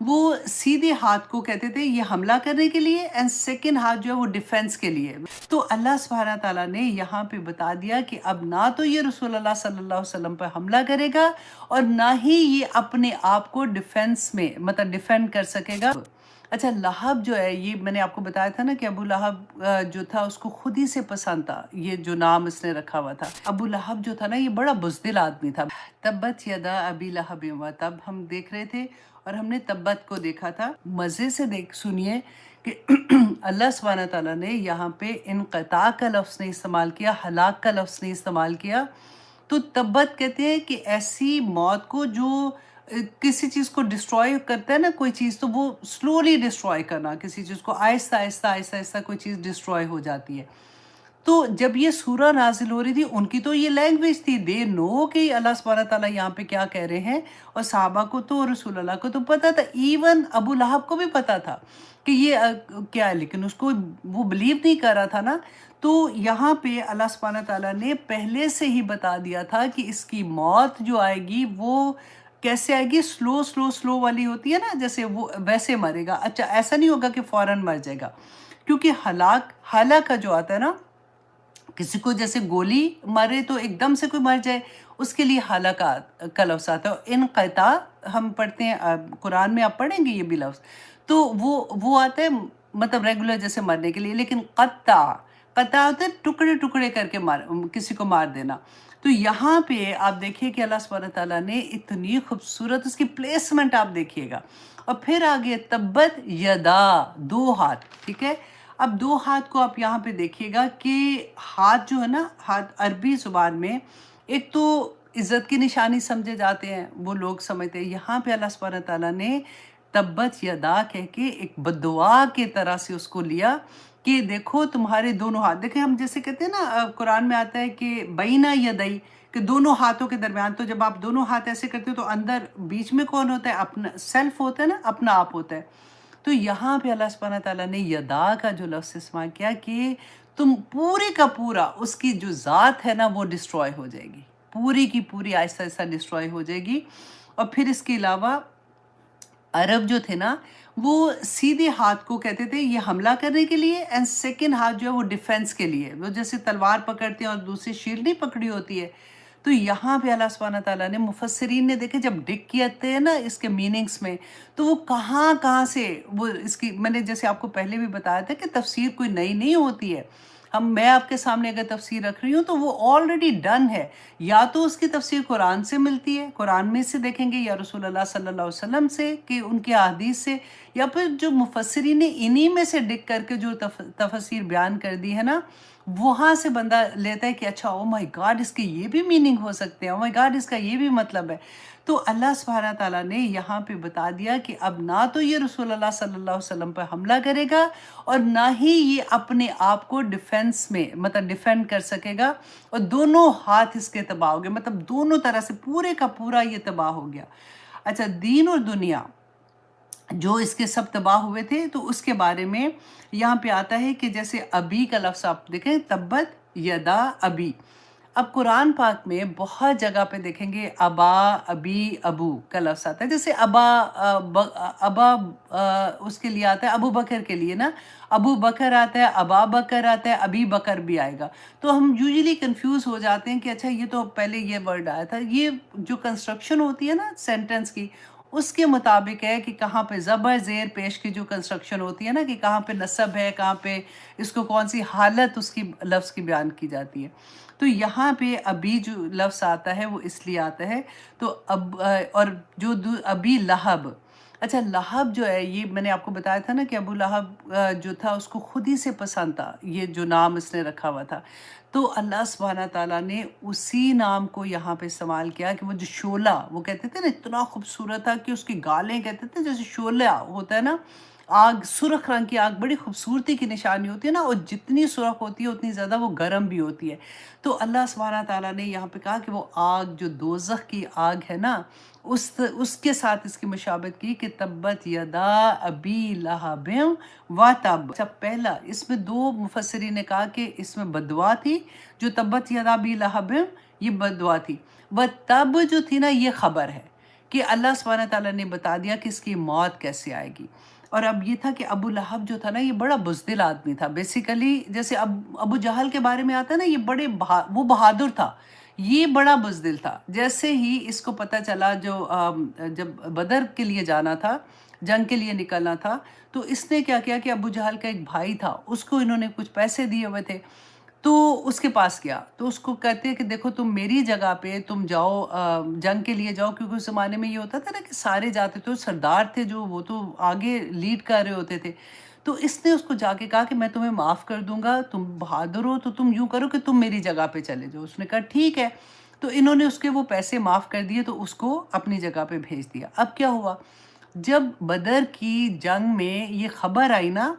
وہ سیدھے ہاتھ کو کہتے تھے یہ حملہ کرنے کے لیے، اینڈ سیکنڈ ہاتھ جو ہے وہ ڈیفینس کے لیے۔ تو اللہ سبحانہ تعالیٰ نے یہاں پہ بتا دیا کہ اب نہ تو یہ رسول اللہ صلی اللہ علیہ وسلم پر حملہ کرے گا، اور نہ ہی یہ اپنے آپ کو ڈیفینس میں مطلب ڈیفینڈ کر سکے گا۔ اچھا، لہب جو ہے، یہ میں نے آپ کو بتایا تھا نا کہ ابو لہب جو تھا اس کو خود ہی سے پسند تھا یہ جو نام اس نے رکھا ہوا تھا۔ ابو لہب جو تھا نا، یہ بڑا بزدل آدمی تھا۔ تبت یدا ابی لہب وتب ہم دیکھ رہے تھے، اور ہم نے تبت کو دیکھا تھا۔ مزے سے سنیے کہ اللہ سبحانہ تعالیٰ نے یہاں پہ انقطاع کا لفظ نہیں استعمال کیا، ہلاک کا لفظ نہیں استعمال کیا۔ تو تبت کہتے ہیں کہ ایسی موت کو جو کسی چیز کو ڈسٹروائے کرتا ہے نا کوئی چیز، تو وہ سلولی ڈسٹروائے کرنا کسی چیز کو، آہستہ آہستہ آہستہ آہستہ کوئی چیز ڈسٹروائے ہو جاتی ہے۔ تو جب یہ سورہ نازل ہو رہی تھی، ان کی تو یہ لینگویج تھی، دے نو کہ اللہ سبحانہ تعالیٰ یہاں پہ کیا کہہ رہے ہیں، اور صحابہ کو تو رسول اللہ کو تو پتہ تھا، ایون ابو لہب کو بھی پتہ تھا کہ یہ کیا ہے، لیکن اس کو وہ بلیو نہیں کر رہا تھا نا۔ تو یہاں پہ اللہ سبحانہ تعالیٰ نے پہلے سے ہی بتا دیا تھا کہ اس کی موت جو آئے گی وہ کیسے آئے گی، سلو والی ہوتی ہے نا، جیسے وہ ویسے مرے گا۔ اچھا، ایسا نہیں ہوگا کہ فوراً مر جائے گا، کیونکہ ہلاک کا جو آتا ہے نا، کسی کو جیسے گولی مارے تو ایک دم سے کوئی مر جائے، اس کے لیے ہلاکت کا لفظ آتا ہے۔ انقطاع ہم پڑھتے ہیں قرآن میں، آپ پڑھیں گے یہ بھی لفظ، تو وہ آتا ہے مطلب ریگولر جیسے مرنے کے لیے، لیکن قطع ہوتا ہے ٹکڑے ٹکڑے کر کے کسی کو مار دینا۔ تو یہاں پہ آپ دیکھیے کہ اللہ سبحانہ تعالیٰ نے اتنی خوبصورت اس کی پلیسمنٹ آپ دیکھیے گا، اور پھر آگے تبت یدا، دو ہاتھ، ٹھیک ہے۔ اب دو ہاتھ کو آپ یہاں پہ دیکھیے گا کہ ہاتھ جو ہے نا، ہاتھ عربی زبان میں ایک تو عزت کی نشانی سمجھے جاتے ہیں، وہ لوگ سمجھتے ہیں، یہاں پہ اللہ سبحانہ تعالیٰ نے تبت یدا کہہ کے ایک بددعا کی طرح سے اس کو لیا کہ دیکھو تمہارے دونوں ہاتھ، دیکھیں ہم جیسے کہتے ہیں نا، قرآن میں آتا ہے کہ بینا یدئی، کہ دونوں ہاتھوں کے درمیان، تو جب آپ دونوں ہاتھ ایسے کرتے ہو تو اندر بیچ میں کون ہوتا ہے؟ اپنا سیلف ہوتا ہے نا، اپنا آپ ہوتا ہے۔ تو یہاں پہ اللہ سبحانہ تعالیٰ نے یدا کا جو لفظ استعمال کیا کہ تم پورے کا پورا اس کی جو ذات ہے نا وہ ڈسٹروائے ہو جائے گی، پوری کی پوری آہستہ آہستہ ڈسٹروائے ہو جائے گی۔ اور پھر اس کے علاوہ عرب جو تھے نا، وہ سیدھے ہاتھ کو کہتے تھے یہ حملہ کرنے کے لیے، اینڈ سیکنڈ ہاتھ جو ہے وہ ڈیفینس کے لیے، وہ جیسے تلوار پکڑتے ہیں اور دوسری شیلڈ نہیں پکڑی ہوتی ہے۔ تو یہاں پہ اللہ سبحانہ تعالیٰ نے، مفسرین نے دیکھے جب ڈگ کیتے ہیں نا اس کے میننگز میں، تو وہ کہاں سے وہ اس کی، میں نے جیسے آپ کو پہلے بھی بتایا تھا کہ تفسیر کوئی نئی نہیں ہوتی ہے۔ میں آپ کے سامنے اگر تفسیر رکھ رہی ہوں تو وہ آلریڈی ڈن ہے، یا تو اس کی تفسیر قرآن سے ملتی ہے، قرآن میں سے دیکھیں گے، یا رسول اللہ صلی اللہ علیہ وسلم سے کہ ان کے احادیث سے، یا پھر جو مفسرین نے انہی میں سے ڈگ کر کے جو تفسیر بیان کر دی ہے نا، وہاں سے بندہ لیتا ہے کہ اچھا، او مائی گاڈ، اس کے یہ بھی میننگ ہو سکتے ہیں، او مائی گاڈ، اس کا یہ بھی مطلب ہے۔ تو اللہ سبحانہ تعالیٰ نے یہاں پہ بتا دیا کہ اب نہ تو یہ رسول اللہ صلی اللہ علیہ وسلم پر حملہ کرے گا، اور نہ ہی یہ اپنے آپ کو ڈیفینس میں مطلب ڈیفینڈ کر سکے گا، اور دونوں ہاتھ اس کے تباہ ہو گئے، مطلب دونوں طرح سے پورے کا پورا یہ تباہ ہو گیا۔ اچھا، دین اور دنیا جو اس کے سب تباہ ہوئے تھے، تو اس کے بارے میں یہاں پہ آتا ہے کہ جیسے ابی کا لفظ آپ دیکھیں، تبت یدا ابی، اب قرآن پاک میں بہت جگہ پہ دیکھیں گے ابا، ابی، ابو کا لفظ آتا ہے، جیسے ابا اس کے لیے آتا ہے ابو بکر کے لیے نا، ابو بکر آتا ہے، ابا بکر آتا ہے، ابی بکر بھی آئے گا، تو ہم یوزلی کنفیوز ہو جاتے ہیں کہ اچھا یہ تو پہلے یہ ورڈ آیا تھا۔ یہ جو کنسٹرکشن ہوتی ہے نا سینٹنس کی، اس کے مطابق ہے کہ کہاں پہ زبر زیر پیش کی جو کنسٹرکشن ہوتی ہے نا، کہ کہاں پہ نصب ہے، کہاں پہ اس کو کون سی حالت اس کی لفظ کی بیان کی جاتی ہے۔ تو یہاں پہ ابھی جو لفظ آتا ہے وہ اس لیے آتا ہے، تو اور جو ابھی لہب، اچھا لہب جو ہے، یہ میں نے آپ کو بتایا تھا نا کہ ابو لہب جو تھا اس کو خود ہی سے پسند تھا یہ جو نام اس نے رکھا ہوا تھا۔ تو اللہ سبحانہ تعالیٰ نے اسی نام کو یہاں پہ استعمال کیا کہ وہ جو شعلہ، وہ کہتے تھے نا اتنا خوبصورت تھا کہ اس کی گالیں کہتے تھے جیسے شعلہ ہوتا ہے نا، آگ، سرخ رنگ کی آگ، بڑی خوبصورتی کی نشانی ہوتی ہے نا، اور جتنی سرخ ہوتی ہے اتنی زیادہ وہ گرم بھی ہوتی ہے۔ تو اللہ سبحانہ تعالیٰ نے یہاں پہ کہا کہ وہ آگ جو دوزخ کی آگ ہے نا، اس کے ساتھ اس کی مشابہت کی کہ تبت یدا ابی لہب و تب۔ اچھا، پہلا اس میں دو مفسرین نے کہا کہ اس میں بددعا تھی، جو تبت یدا ابی لہب، یہ بددعا تھی، و تب جو تھی نا یہ خبر ہے کہ اللہ سبحانہ تعالیٰ نے بتا دیا کہ اس کی موت کیسے آئے گی۔ اور اب یہ تھا کہ ابو لہب جو تھا نا، یہ بڑا بزدل آدمی تھا بیسیکلی، جیسے ابو جہل کے بارے میں آتا ہے نا، یہ وہ بہادر تھا، یہ بڑا بزدل تھا۔ جیسے ہی اس کو پتہ چلا، جب بدر کے لیے جانا تھا، جنگ کے لیے نکلنا تھا، تو اس نے کیا کیا کہ ابو جہل کا ایک بھائی تھا، اس کو انہوں نے کچھ پیسے دیے ہوئے تھے، تو اس کے پاس گیا، تو اس کو کہتے ہیں کہ دیکھو تم میری جگہ پہ تم جاؤ، جنگ کے لیے جاؤ، کیونکہ اس زمانے میں یہ ہوتا تھا نا کہ سارے جاتے تھے، سردار تھے جو، وہ تو آگے لیڈ کر رہے ہوتے تھے۔ تو اس نے اس کو جا کے کہا کہ میں تمہیں معاف کر دوں گا، تم بہادر ہو تو تم یوں کرو کہ تم میری جگہ پہ چلے جاؤ۔ اس نے کہا ٹھیک ہے، تو انہوں نے اس کے وہ پیسے معاف کر دیے، تو اس کو اپنی جگہ پہ بھیج دیا۔ اب کیا ہوا، جب بدر کی جنگ میں یہ خبر آئی نا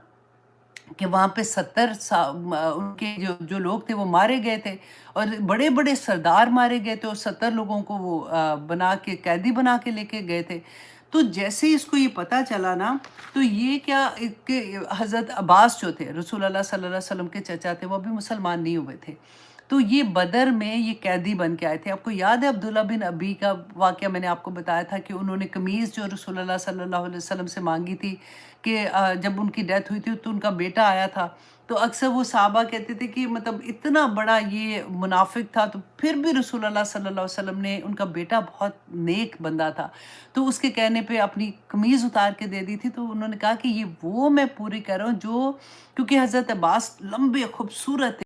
کہ وہاں پہ 70 ان کے جو لوگ تھے وہ مارے گئے تھے، اور بڑے بڑے سردار مارے گئے تھے، اور 70 لوگوں کو وہ قیدی بنا کے لے کے گئے تھے۔ تو جیسے ہی اس کو یہ پتہ چلا نا، تو یہ کیا کہ حضرت عباس جو تھے، رسول اللہ صلی اللہ علیہ وسلم کے چچا تھے، وہ بھی مسلمان نہیں ہوئے تھے، تو یہ بدر میں یہ قیدی بن کے آئے تھے۔ آپ کو یاد ہے عبداللہ بن ابی کا واقعہ، میں نے آپ کو بتایا تھا کہ انہوں نے قمیض جو رسول اللہ صلی اللہ علیہ وسلم سے مانگی تھی، کہ جب ان کی ڈیتھ ہوئی تھی تو ان کا بیٹا آیا تھا، تو اکثر وہ صحابہ کہتے تھے کہ مطلب اتنا بڑا یہ منافق تھا، تو پھر بھی رسول اللہ صلی اللہ علیہ وسلم نے، ان کا بیٹا بہت نیک بندہ تھا، تو اس کے کہنے پہ اپنی قمیض اتار کے دے دی تھی، تو انہوں نے کہا کہ یہ وہ میں پوری کر رہا ہوں جو، کیونکہ حضرت عباس لمبے خوبصورت